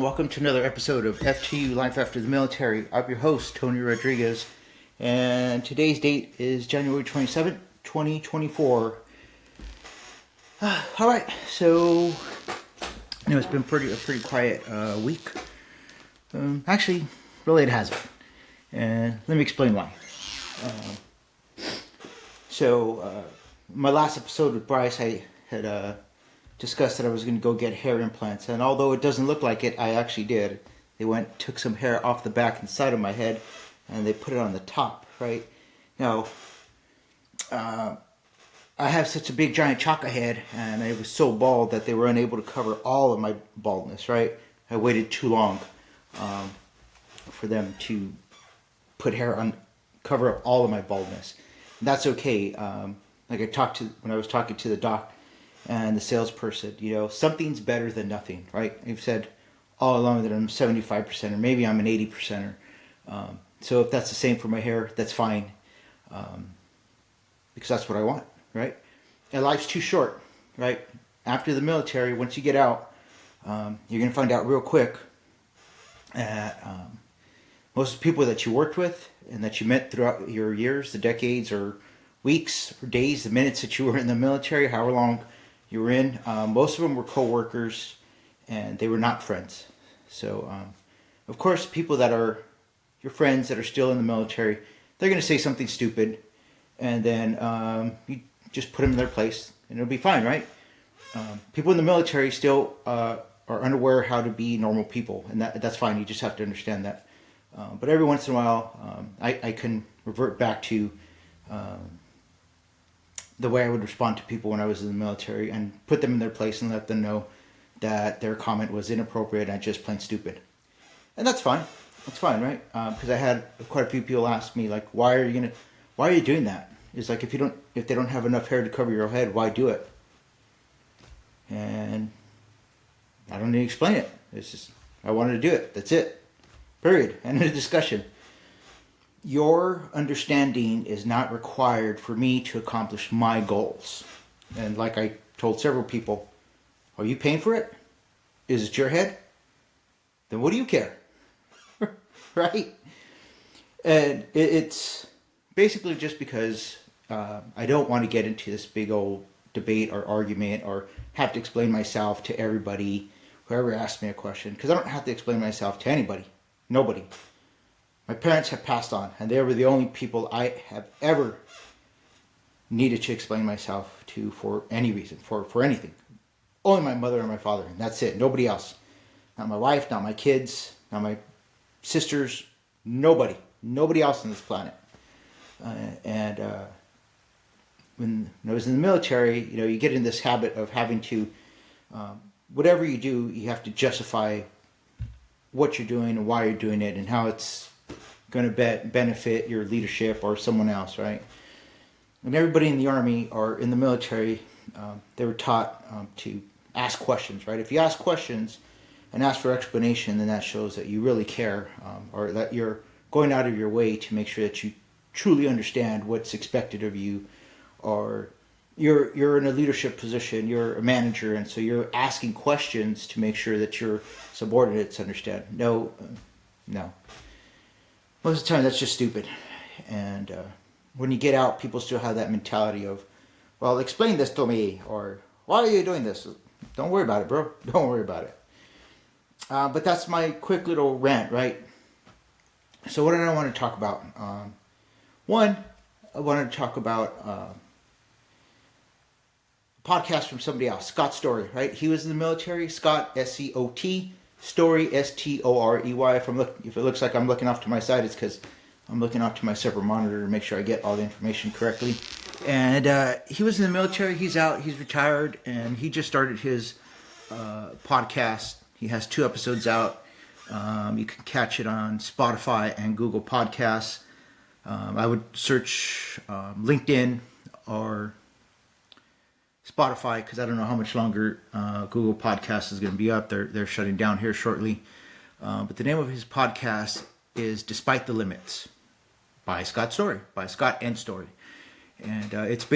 and welcome to another episode of FTU Life After the Military. I'm your host, Tony Rodriguez, and today's date is January 27th, 2024. Alright, so it's been a pretty quiet week. Actually, really it hasn't. And let me explain why. My last episode with Bryce, I had discussed that I was going to go get hair implants, and although it doesn't look like it, I actually did. They took some hair off the back and side of my head, and they put it on the top, right? Now, I have such a big giant chaka head, and I was so bald that they were unable to cover all of my baldness, right? I waited too long for them to put hair on, cover up all of my baldness. And that's okay. When I was talking to the doc and the salesperson, something's better than nothing, right? I've said all along that I'm 75%, or maybe I'm an 80%er. So if that's the same for my hair, that's fine, because that's what I want, right? And life's too short, right? After the military, once you get out, you're going to find out real quick that most of the people that you worked with and that you met throughout your years, the decades or weeks or days, the minutes that you were in the military, however long you were in, most of them were co-workers, and they were not friends. So, of course, people that are your friends that are still in the military, they're going to say something stupid, and then you just put them in their place, and it'll be fine, right? People in the military still are unaware how to be normal people, and that's fine. You just have to understand that. But every once in a while, I can revert back to the way I would respond to people when I was in the military, and put them in their place and let them know that their comment was inappropriate and just plain stupid. And that's fine. That's fine, right? Because I had quite a few people ask me, like, why are you doing that? It's like, if they don't have enough hair to cover your head, why do it? And I don't need to explain it. It's just, I wanted to do it. That's it. Period. End of discussion. Your understanding is not required for me to accomplish my goals. And like I told several people, are you paying for it? Is it your head? Then what do you care? Right? And it's basically just because I don't want to get into this big old debate or argument or have to explain myself to everybody, whoever asks me a question, because I don't have to explain myself to anybody. Nobody. My parents have passed on, and they were the only people I have ever needed to explain myself to for any reason, for anything. Only my mother and my father, and that's it. Nobody else. Not my wife, not my kids, not my sisters, nobody. Nobody else on this planet. When I was in the military, you get in this habit of having to, whatever you do, you have to justify what you're doing and why you're doing it and how it's going to benefit your leadership or someone else, right? And everybody in the Army or in the military, they were taught to ask questions, right? If you ask questions and ask for explanation, then that shows that you really care, or that you're going out of your way to make sure that you truly understand what's expected of you, or you're in a leadership position, you're a manager, and so you're asking questions to make sure that your subordinates understand. No. Most of the time, that's just stupid. And when you get out, people still have that mentality of, well, explain this to me, or why are you doing this? Don't worry about it, bro. Don't worry about it. But that's my quick little rant, right? So what did I want to talk about? One, I wanted to talk about a podcast from somebody else, Scot Storey, right? He was in the military. Scot, S-C-O-T, Story, S-T-O-R-E-Y. If it looks like I'm looking off to my side, it's because I'm looking off to my separate monitor to make sure I get all the information correctly. And he was in the military. He's out. He's retired, and he just started his podcast. He has 2 episodes out. You can catch it on Spotify and Google Podcasts. I would search LinkedIn or Spotify, because I don't know how much longer Google Podcasts is going to be up. They're shutting down here shortly. But the name of his podcast is Despite the Limits by Scot Storey, by Scot and Storey. And it's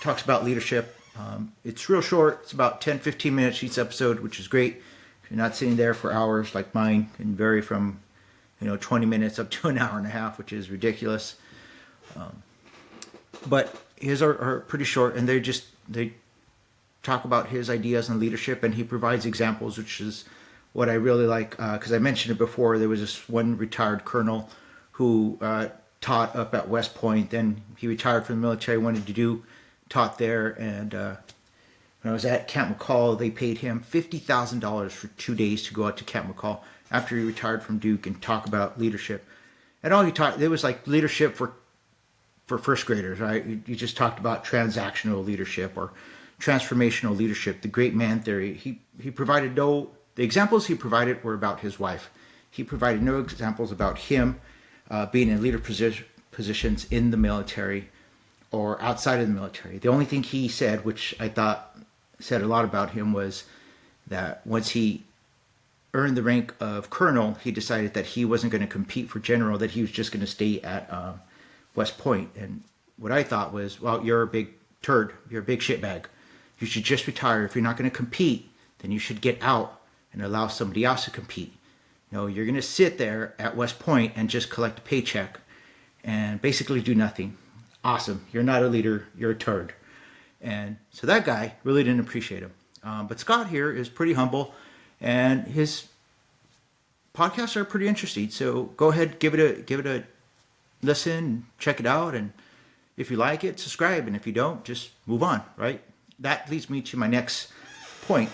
talks about leadership. It's real short. It's about 10-15 minutes each episode, which is great. You're not sitting there for hours like mine, can vary from 20 minutes up to an hour and a half, which is ridiculous. But his are pretty short, and they talk about his ideas on leadership, and he provides examples, which is what I really like. Because I mentioned it before, there was this one retired colonel who taught up at West Point. Then he retired from the military, taught there, and when I was at Camp McCall, they paid him $50,000 for 2 days to go out to Camp McCall after he retired from Duke and talk about leadership. And all he taught, it was like leadership for first graders, right? You just talked about transactional leadership or transformational leadership, the great man theory. He provided the examples he provided were about his wife. He provided no examples about him being in leader positions in the military or outside of the military. The only thing he said, which I thought said a lot about him, was that once he earned the rank of colonel, he decided that he wasn't going to compete for general, that he was just going to stay at West Point. And what I thought was, well, you're a big turd, you're a big shitbag. You should just retire. If you're not going to compete, then you should get out and allow somebody else to compete. You're going to sit there at West Point and just collect a paycheck and basically do nothing. Awesome. You're not a leader. You're a turd. And so that guy really didn't appreciate him. But Scott here is pretty humble, and his podcasts are pretty interesting. So go ahead, give it a listen, check it out, and if you like it, subscribe, and if you don't, just move on, right? That leads me to my next point.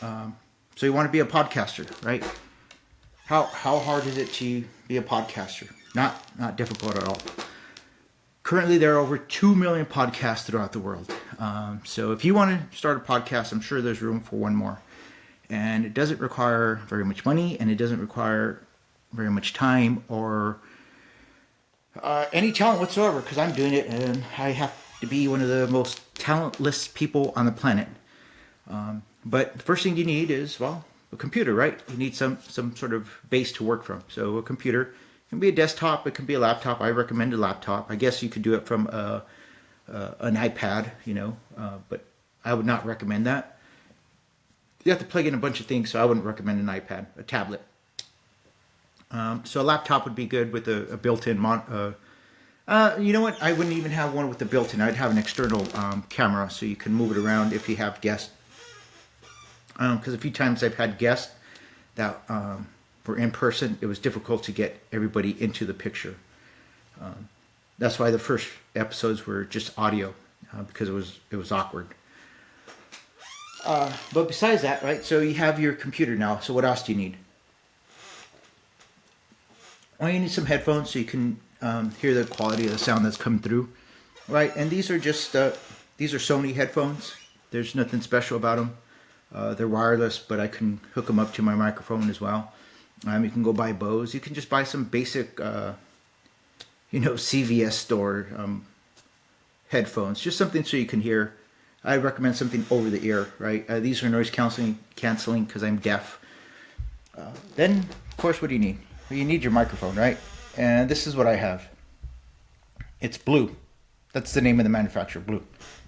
So you want to be a podcaster, right? How hard is it to be a podcaster? Not difficult at all. Currently, there are over 2 million podcasts throughout the world. So if you want to start a podcast, I'm sure there's room for one more. And it doesn't require very much money, and it doesn't require very much time or any talent whatsoever, because I'm doing it, and I have to be one of the most talentless people on the planet. But the first thing you need is, well, a computer, right? You need some sort of base to work from. So a computer, it can be a desktop, it can be a laptop. I recommend a laptop. I guess you could do it from an iPad, but I would not recommend that. You have to plug in a bunch of things, so I wouldn't recommend an iPad, a tablet. So a laptop would be good with a built-in you know what? I wouldn't even have one with the built-in. I'd have an external camera so you can move it around if you have guests. Because a few times I've had guests that were in person, it was difficult to get everybody into the picture. That's why the first episodes were just audio, because it was awkward. But besides that, right? So you have your computer now. So what else do you need? Well, you need some headphones so you can hear the quality of the sound that's coming through, right? And these are just these are Sony headphones. There's nothing special about them. They're wireless, but I can hook them up to my microphone as well. You can go buy Bose. You can just buy some basic, CVS store headphones. Just something so you can hear. I recommend something over the ear, right? These are noise canceling because I'm deaf. Then, of course, what do you need? Well, you need your microphone, right? And this is what I have. It's Blue. That's the name of the manufacturer, Blue,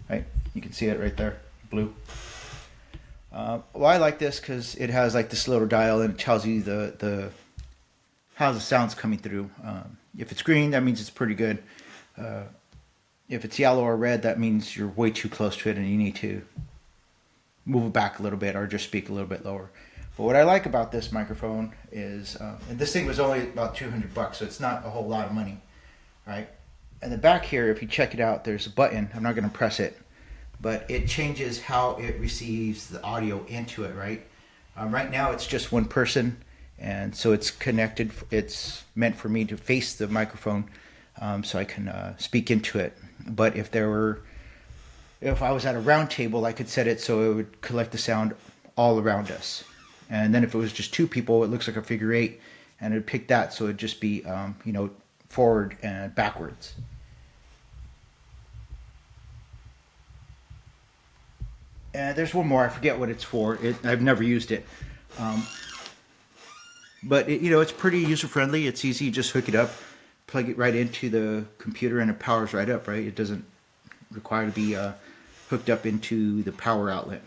right? You can see it right there, Blue. Well, I like this because it has like this little dial and it tells you how the sound's coming through. If it's green, that means it's pretty good. If it's yellow or red, that means you're way too close to it and you need to move it back a little bit or just speak a little bit lower. But what I like about this microphone is, and this thing was only about $200, so it's not a whole lot of money, right? And the back here, if you check it out, there's a button. I'm not going to press it, but it changes how it receives the audio into it, right? Right now, it's just one person, and so it's connected. It's meant for me to face the microphone, so I can speak into it. But if I was at a round table, I could set it so it would collect the sound all around us. And then if it was just two people, it looks like a figure eight, and it would pick that, so it'd just be, forward and backwards. And there's one more. I forget what it's for. I've never used it, but it's pretty user friendly. It's easy. You just hook it up, plug it right into the computer, and it powers right up. Right? It doesn't require to be hooked up into the power outlet.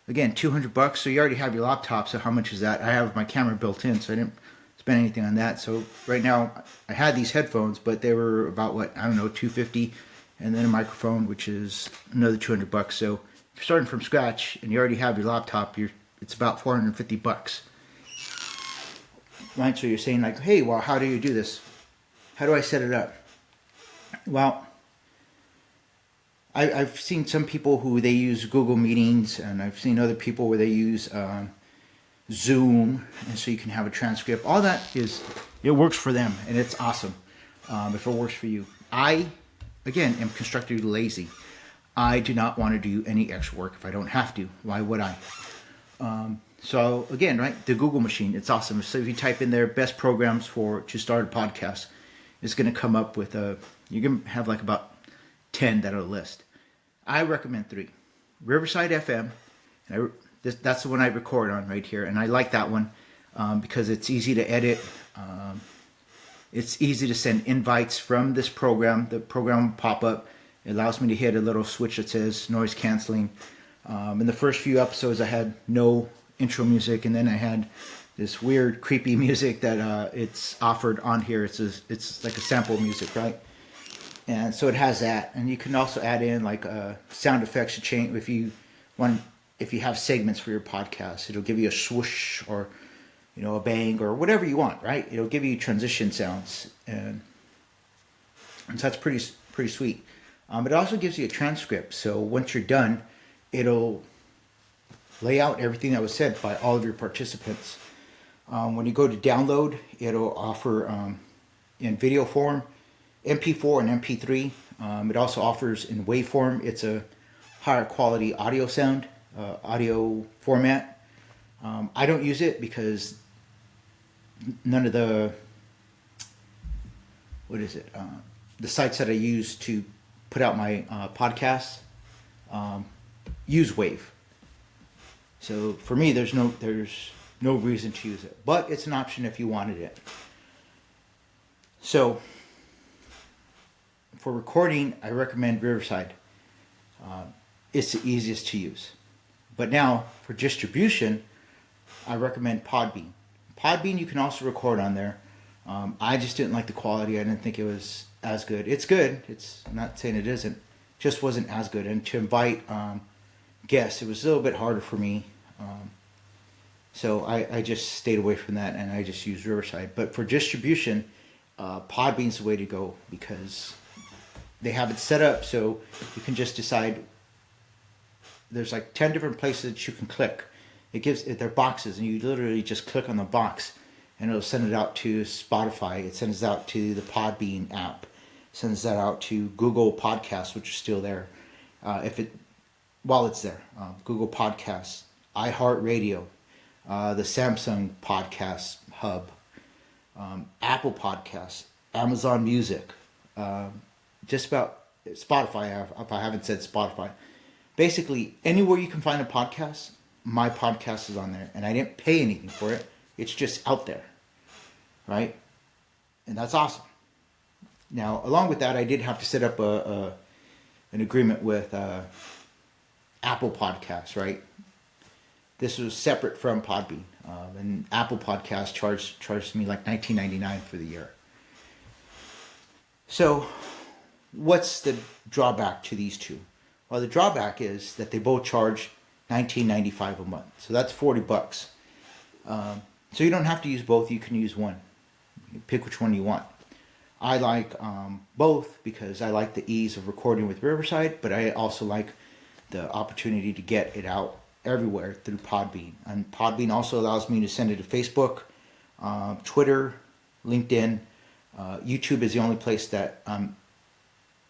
again, $200. So you already have your laptop. So how much is that? I have my camera built in, so I didn't spend anything on that. So right now I had these headphones, but they were about what, I don't know, $250, and then a microphone, which is another $200. So if you're starting from scratch and you already have your laptop, it's about $450. Right? So you're saying like, hey, well, how do you do this? How do I set it up? Well, I've seen some people who they use Google Meetings, and I've seen other people where they use Zoom, and so you can have a transcript. All that it works for them, and it's awesome if it works for you. I, again, am constructively lazy. I do not want to do any extra work if I don't have to. Why would I? So again, right, the Google machine, it's awesome. So if you type in there best programs to start a podcast, it's going to come up with you're going to have like about 10 that are list. I recommend 3. Riverside FM, that's the one I record on right here, and I like that one because it's easy to edit. It's easy to send invites from this program. The program will pop up. It allows me to hit a little switch that says noise canceling. In the first few episodes, I had no intro music, and then I had this weird, creepy music that it's offered on here. It's like a sample music, right? And so it has that, and you can also add in like sound effects to change if you have segments for your podcast. It'll give you a swoosh or a bang or whatever you want, right? It'll give you transition sounds, and so that's pretty sweet. It also gives you a transcript, so once you're done, it'll lay out everything that was said by all of your participants. When you go to download, it'll offer in video form, MP4 and MP3. It also offers in waveform. It's a higher quality audio format. I don't use it because none of the the sites that I use to put out my podcasts use Wave. So for me, there's no reason to use it, but it's an option if you wanted it. So for recording, I recommend Riverside. It's the easiest to use. But now for distribution, I recommend Podbean. Podbean, you can also record on there. I just didn't like the quality. I didn't think it was as good. It's good. I'm not saying it isn't. Just wasn't as good. And to invite guests, it was a little bit harder for me. So I just stayed away from that, and I just used Riverside. But for distribution, Podbean's the way to go because they have it set up so you can just decide. There's like 10 different places that you can click. They're boxes, and you literally just click on the box, and it'll send it out to Spotify. It sends it out to the Podbean app. It sends that out to Google Podcasts, which are still there. While it's there, Google Podcasts, iHeartRadio, the Samsung Podcast Hub, Apple Podcasts, Amazon Music, just about Spotify, if I haven't said Spotify. Basically, anywhere you can find a podcast, my podcast is on there. And I didn't pay anything for it. It's just out there. Right? And that's awesome. Now, along with that, I did have to set up an agreement with Apple Podcasts, right? This was separate from Podbean. And Apple Podcasts charged me like $19.99 for the year. So, what's the drawback to these two? Well, the drawback is that they both charge $19.95 a month. So that's $40. So you don't have to use both. You can use one. You pick which one you want. I like both because I like the ease of recording with Riverside, but I also like the opportunity to get it out everywhere through Podbean. And Podbean also allows me to send it to Facebook, Twitter, LinkedIn. YouTube is the only place that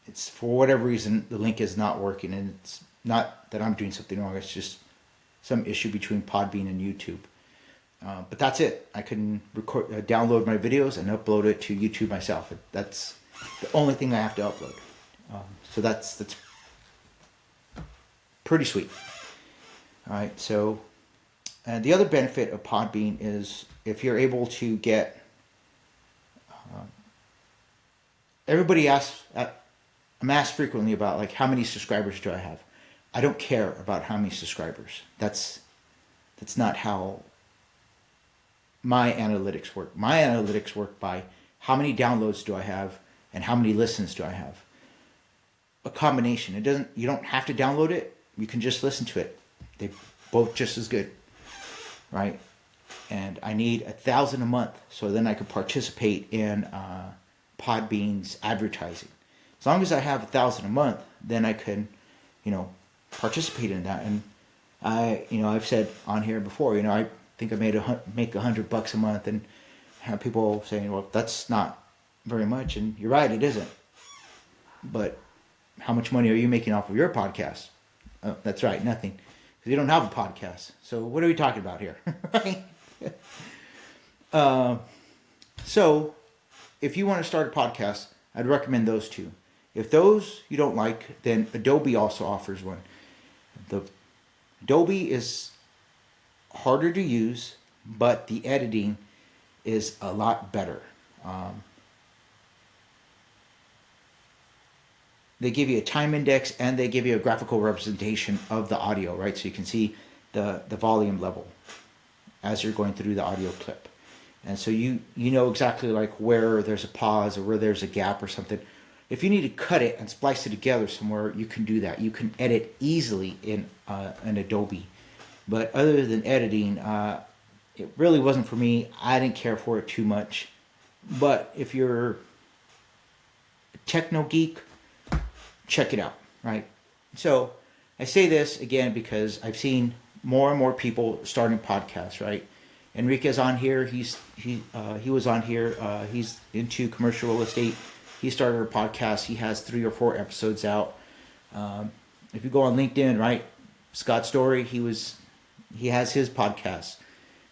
it's, for whatever reason, the link is not working, and it's not that I'm doing something wrong. It's just some issue between Podbean and YouTube. But that's it. I can download my videos and upload it to YouTube myself. That's the only thing I have to upload. So that's pretty sweet. All right. So the other benefit of Podbean is if you're able to get everybody asks. I'm asked frequently about like how many subscribers do I have. I don't care about how many subscribers. That's not how my analytics work. My analytics work by how many downloads do I have and how many listens do I have. A combination. You don't have to download it. You can just listen to it. They both just as good, right? And I need 1,000 a month so then I could participate in Podbean's advertising. As long as I have 1,000 a month, then I can, participate in that. And I've said on here before, I think I make $100 a month, and have people saying, well, that's not very much. And you're right, it isn't. But how much money are you making off of your podcast? That's right, nothing. Because you don't have a podcast. So what are we talking about here? So if you want to start a podcast, I'd recommend those two. If those you don't like, then Adobe also offers one. The Adobe is harder to use, but the editing is a lot better. They give you a time index and they give you a graphical representation of the audio, right? So you can see the volume level as you're going through the audio clip. And so you know exactly like where there's a pause or where there's a gap or something. If you need to cut it and splice it together somewhere, you can do that. You can edit easily in an Adobe. But other than editing, it really wasn't for me. I didn't care for it too much. But if you're a techno geek, check it out, right? So I say this again because I've seen more and more people starting podcasts, right? Enrique's on here. He was on here. He's into commercial real estate. He started a podcast. He has 3 or 4 episodes out. If you go on LinkedIn, right, Scot Storey, he has his podcast.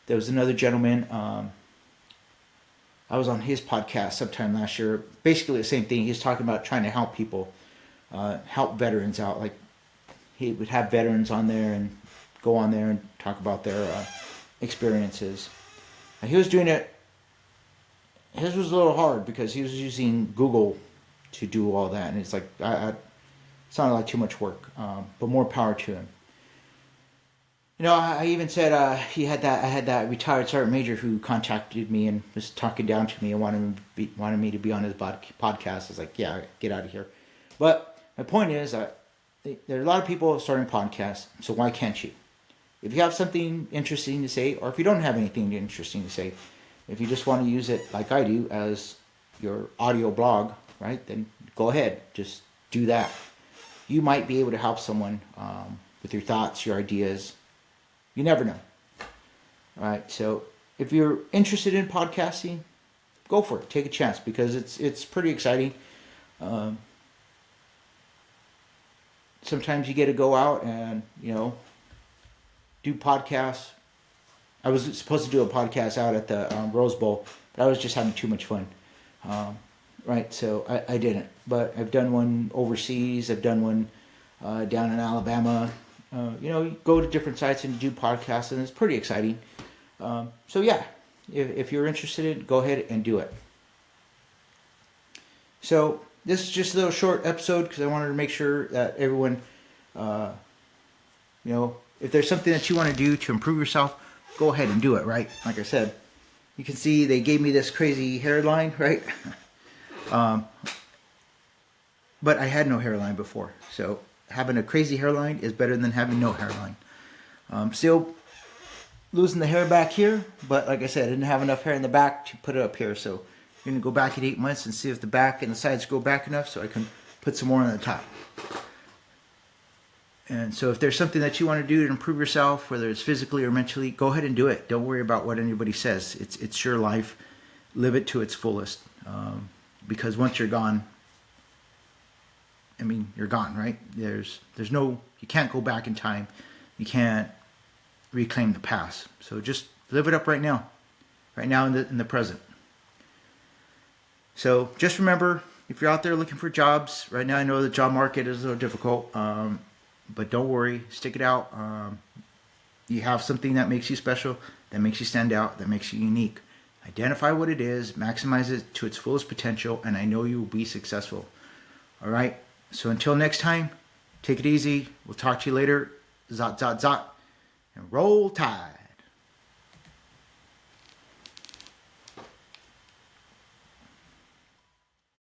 There was another gentleman. I was on his podcast sometime last year. Basically the same thing. He's talking about trying to help people, help veterans out. Like he would have veterans on there and go on there and talk about their experiences. And he was doing it. His was a little hard because he was using Google to do all that, and it's like it sounded like too much work. But more power to him. I even said I had that retired sergeant major who contacted me and was talking down to me and wanted me to be on his podcast. I was like, yeah, get out of here. But my point is that there are a lot of people starting podcasts, so why can't you? If you have something interesting to say, or if you don't have anything interesting to say, if you just want to use it like I do as your audio blog, right, then go ahead. Just do that. You might be able to help someone with your thoughts, your ideas. You never know. All right, so if you're interested in podcasting, go for it. Take a chance because it's pretty exciting. Sometimes you get to go out and, do podcasts. I was supposed to do a podcast out at the Rose Bowl, but I was just having too much fun. Right, so I didn't. But I've done one overseas. I've done one down in Alabama. You go to different sites and do podcasts, and it's pretty exciting. So yeah, if you're interested in it, go ahead and do it. So this is just a little short episode because I wanted to make sure that everyone, if there's something that you want to do to improve yourself, go ahead and do it, right? Like I said, you can see they gave me this crazy hairline, right? But I had no hairline before, so having a crazy hairline is better than having no hairline. Still losing the hair back here, but like I said, I didn't have enough hair in the back to put it up here, so I'm going to go back at 8 months and see if the back and the sides grow back enough so I can put some more on the top. And so if there's something that you want to do to improve yourself, whether it's physically or mentally, go ahead and do it. Don't worry about what anybody says. It's your life. Live it to its fullest. Because once you're gone, you're gone, right? There's no, you can't go back in time. You can't reclaim the past. So just live it up right now in the present. So just remember, if you're out there looking for jobs, right now I know the job market is a little difficult, but don't worry, stick it out. You have something that makes you special, that makes you stand out, that makes you unique. Identify what it is, maximize it to its fullest potential, and I know you will be successful. All right? So until next time, Take it easy. We'll talk to you later. Zot, zot, zot. And roll tide.